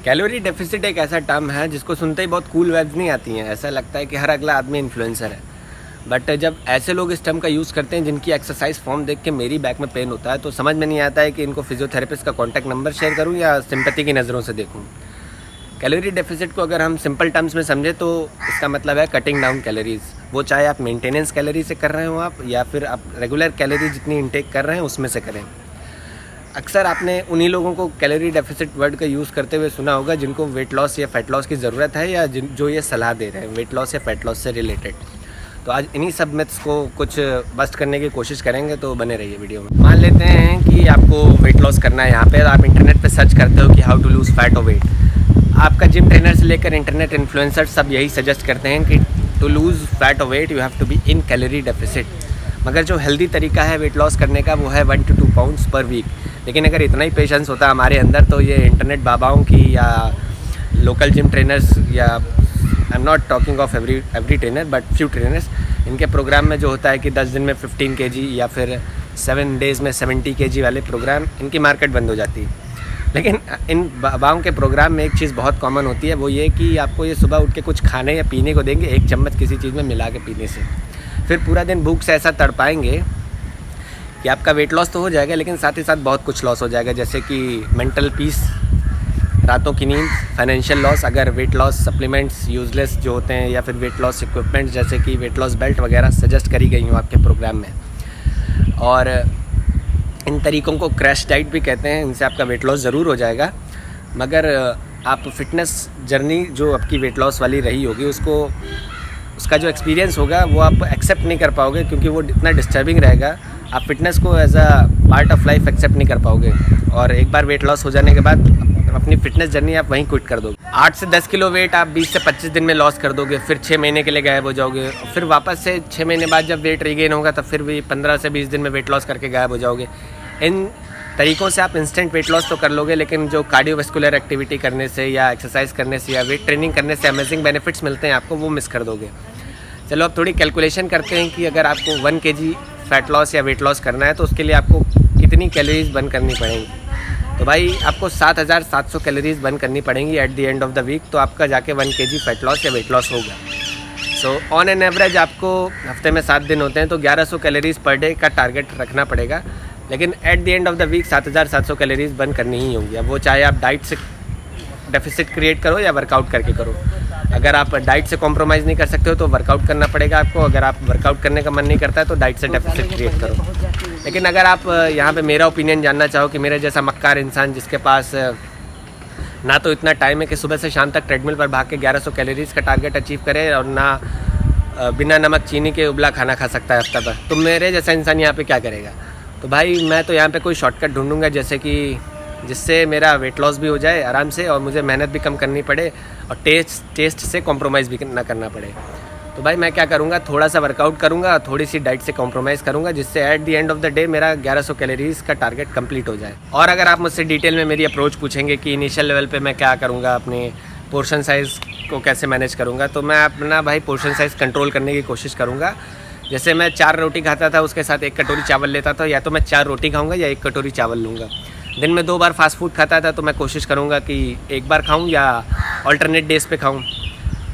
Calorie deficit एक ऐसा term है जिसको सुनते ही बहुत कूल वाइब्स नहीं आती हैं, ऐसा लगता है कि हर अगला आदमी इन्फ्लुएंसर है। बट जब ऐसे लोग इस टर्म का यूज़ करते हैं जिनकी एक्सरसाइज फॉर्म देख के मेरी बैक में पेन होता है, तो समझ में नहीं आता है कि इनको फिजियोथेरेपिस्ट का कॉन्टैक्ट नंबर शेयर करूँ या सिंपैथी की नज़रों से देखूँ। कैलोरी डेफिसिट को अगर हम सिंपल टर्म्स में समझें तो इसका मतलब है कटिंग डाउन कैलोरीज। वो चाहे आप मेंटेनेंस कैलोरी से कर रहे हो आप, या फिर आप रेगुलर कैलोरी जितनी इंटेक कर रहे हैं उसमें से करें। अक्सर आपने उन्हीं लोगों को कैलोरी डेफिसिट वर्ड का यूज़ करते हुए सुना होगा जिनको वेट लॉस या फैट लॉस की ज़रूरत है, या जो ये सलाह दे रहे हैं वेट लॉस या फैट लॉस से रिलेटेड। तो आज इन्हीं सब मिथ्स को कुछ बस्ट करने की कोशिश करेंगे, तो बने रहिए वीडियो में। मान लेते हैं कि आपको वेट लॉस करना है, यहाँ पे आप इंटरनेट पे सर्च करते हो कि हाउ टू लूज़ फैट और वेट। आपका जिम ट्रेनर से लेकर इंटरनेट इन्फ्लुएंसर सब यही सजेस्ट करते हैं कि टू लूज़ फैट और weight you have to be in calorie deficit. मगर जो हेल्दी तरीका है वेट लॉस करने का वो है 1 to 2 पाउंड्स पर वीक। लेकिन अगर इतना ही पेशेंस होता हमारे अंदर तो ये इंटरनेट बाबाओं की या लोकल जिम ट्रेनर्स, या I am not talking of every trainer but few trainers, इनके प्रोग्राम में जो होता है कि 10 दिन में 15 kg या फिर 7 days में 70 kg वाले प्रोग्राम, इनकी मार्केट बंद हो जाती है। लेकिन इन बाबाओं के प्रोग्राम में एक चीज़ बहुत कॉमन होती है, वो ये कि आपको ये सुबह उठ के कुछ खाने या पीने को देंगे, 1 चम्मच किसी चीज़ में मिला के पीने से। फिर पूरा दिन भूख से ऐसा तड़पाएंगे कि आपका वेट लॉस तो हो जाएगा, लेकिन साथ ही साथ बहुत कुछ लॉस हो जाएगा, जैसे कि मेंटल पीस, रातों की नींद, फाइनेंशियल लॉस। अगर वेट लॉस सप्लीमेंट्स यूज़लेस जो होते हैं, या फिर वेट लॉस इक्विपमेंट्स जैसे कि वेट लॉस बेल्ट वगैरह सजेस्ट करी गई हूँ आपके प्रोग्राम में। और इन तरीक़ों को क्रैश डाइट भी कहते हैं, इनसे आपका वेट लॉस ज़रूर हो जाएगा। मगर आप फिटनेस जर्नी जो आपकी वेट लॉस वाली रही होगी उसका जो एक्सपीरियंस होगा वो आप एक्सेप्ट नहीं कर पाओगे, क्योंकि वो इतना डिस्टर्बिंग रहेगा। आप फिटनेस को as a part of life accept नहीं कर पाओगे, और एक बार वेट लॉस हो जाने के बाद अपनी फिटनेस जर्नी आप वहीं क्विट कर दोगे। 8 से 10 किलो वेट आप 20 से 25 दिन में लॉस कर दोगे, फिर 6 महीने के लिए गायब हो जाओगे। फिर वापस से 6 महीने बाद जब वेट रीगेन होगा तब फिर भी 15 से 20 दिन में वेट लॉस करके गायब हो जाओगे। इन तरीक़ों से आप इंस्टेंट वेट लॉस तो कर लोगे, लेकिन जो कार्डियोवैस्कुलर एक्टिविटी करने से या एक्सरसाइज करने से या वेट ट्रेनिंग करने से अमेजिंग बेनिफिट्स मिलते हैं आपको, वो मिस कर दोगे। चलो अब थोड़ी कैलकुलेशन करते हैं कि अगर आपको 1 kg फैट लॉस या वेट लॉस करना है तो उसके लिए आपको कितनी कैलोरीज बर्न करनी पड़ेंगी। तो भाई आपको 7700 कैलोरीज बर्न करनी पड़ेंगी at the end of the week, तो आपका जाके 1 kg फैट लॉस या वेट लॉस होगा। सो ऑन एन एवरेज आपको हफ्ते में 7 दिन होते हैं, तो 1100 कैलोरीज पर डे का टारगेट रखना पड़ेगा। लेकिन at the end of the week 7700 calories burn करनी ही होंगी। अब वो चाहे आप डाइट से डेफिसिट क्रिएट करो या वर्कआउट करके करो। अगर आप डाइट से कॉम्प्रोमाइज़ नहीं कर सकते हो तो वर्कआउट करना पड़ेगा आपको। अगर आप वर्कआउट करने का मन नहीं करता है तो डाइट से डेफिसिट क्रिएट करो। लेकिन अगर आप यहाँ पे मेरा ओपिनियन जानना चाहो कि मेरे जैसा मक्कार इंसान जिसके पास ना तो इतना टाइम है कि सुबह से शाम तक ट्रेडमिल पर भाग के 1100 कैलोरीज़ का टारगेट अचीव करे, और ना बिना नमक चीनी के उबला खाना खा सकता है हफ्ता भर, तो मेरे जैसा इंसान यहाँ पे क्या करेगा? तो भाई मैं तो यहाँ पे कोई शॉर्टकट ढूंढूंगा जिससे मेरा वेट लॉस भी हो जाए आराम से, और मुझे मेहनत भी कम करनी पड़े, और टेस्ट से कॉम्प्रोमाइज़ भी ना करना पड़े। तो भाई मैं क्या करूँगा, थोड़ा सा वर्कआउट करूँगा, थोड़ी सी डाइट से कॉम्प्रोमाइज़ करूँगा, जिससे eight the end of the day मेरा 1100 कैलोरीज़ का टारगेट कंप्लीट हो जाए। और अगर आप मुझसे डिटेल में मेरी अप्रोच पूछेंगे कि इनिशियल लेवल पे मैं क्या करूँगा, अपने पोर्शन साइज़ को कैसे मैनेज करूँगा, तो मैं अपना भाई पोर्शन साइज़ कंट्रोल करने की कोशिश करूँगा। जैसे मैं 4 रोटी खाता था, उसके साथ 1 कटोरी चावल लेता था, या तो मैं 4 रोटी खाऊँगा या 1 कटोरी चावल लूँगा। दिन में 2 बार फास्ट फूड खाता था, तो मैं कोशिश करूँगा कि 1 बार खाऊँ या अल्टरनेट डेज़ पे खाऊँ,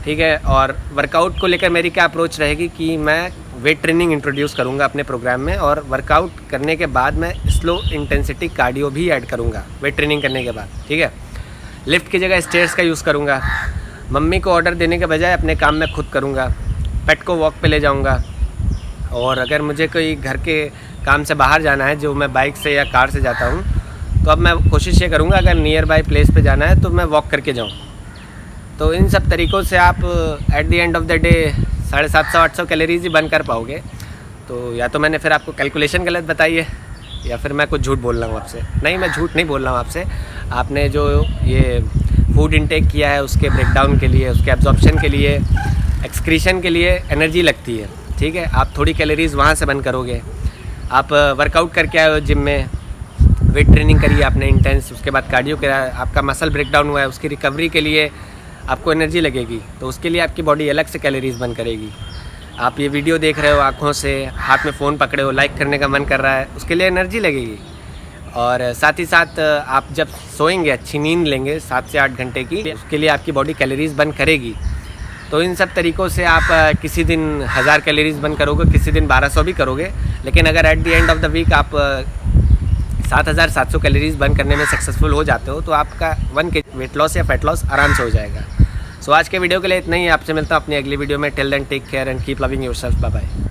ठीक है। और वर्कआउट को लेकर मेरी क्या अप्रोच रहेगी कि मैं वेट ट्रेनिंग इंट्रोड्यूस करूँगा अपने प्रोग्राम में, और वर्कआउट करने के बाद मैं स्लो इंटेंसिटी कार्डियो भी ऐड करूँगा वेट ट्रेनिंग करने के बाद, ठीक है। लिफ्ट की जगह स्टेयर्स का यूज़ करूँगा। मम्मी को ऑर्डर देने के बजाय अपने काम में खुद करूँगा। पेट को वॉक पे ले जाऊँगा। और अगर मुझे कोई घर के काम से बाहर जाना है, जो मैं बाइक से या कार से जाता हूँ, तो अब मैं कोशिश ये करूँगा अगर नियर बाय प्लेस पे जाना है तो मैं वॉक करके जाऊँ। तो इन सब तरीक़ों से आप eight the end of the day 750-800 calories he burn कर पाओगे। तो या तो मैंने फिर आपको कैलकुलेशन गलत बताई है, या फिर मैं कुछ झूठ बोल रहा हूँ आपसे। नहीं, मैं झूठ नहीं बोल रहा हूँ आपसे। आपने जो ये फूड इंटेक किया है उसके ब्रेकडाउन के लिए, उसके एब्जॉर्प्शन के लिए, एक्सक्रीशन के लिए एनर्जी लगती है, ठीक है। आप थोड़ी कैलोरीज़ वहाँ से बर्न करोगे। आप वर्कआउट करके आए हो जिम में, वेट ट्रेनिंग करी आपने इंटेंस, उसके बाद कार्डियो करा, आपका मसल ब्रेकडाउन हुआ है, उसकी रिकवरी के लिए आपको एनर्जी लगेगी, तो उसके लिए आपकी बॉडी अलग से कैलोरीज बर्न करेगी। आप ये वीडियो देख रहे हो आँखों से, हाथ में फ़ोन पकड़े हो, लाइक करने का मन कर रहा है, उसके लिए एनर्जी लगेगी। और साथ ही साथ आप जब सोएंगे, अच्छी नींद लेंगे 7 से 8 घंटे की, उसके लिए आपकी बॉडी कैलोरीज बर्न करेगी। तो इन सब तरीक़ों से आप किसी दिन 1000 कैलोरीज बर्न करोगे, किसी दिन 1200 भी करोगे, लेकिन अगर at the end of the week आप 7700 कैलोरीज बर्न करने में सक्सेसफुल हो जाते हो तो आपका 1 kg वेट लॉस या फैट लॉस आराम से हो जाएगा। सो आज के वीडियो के लिए इतना ही। आपसे मिलता हूँ अपनी अगली वीडियो में। Till then take care and keep loving yourself. Bye bye.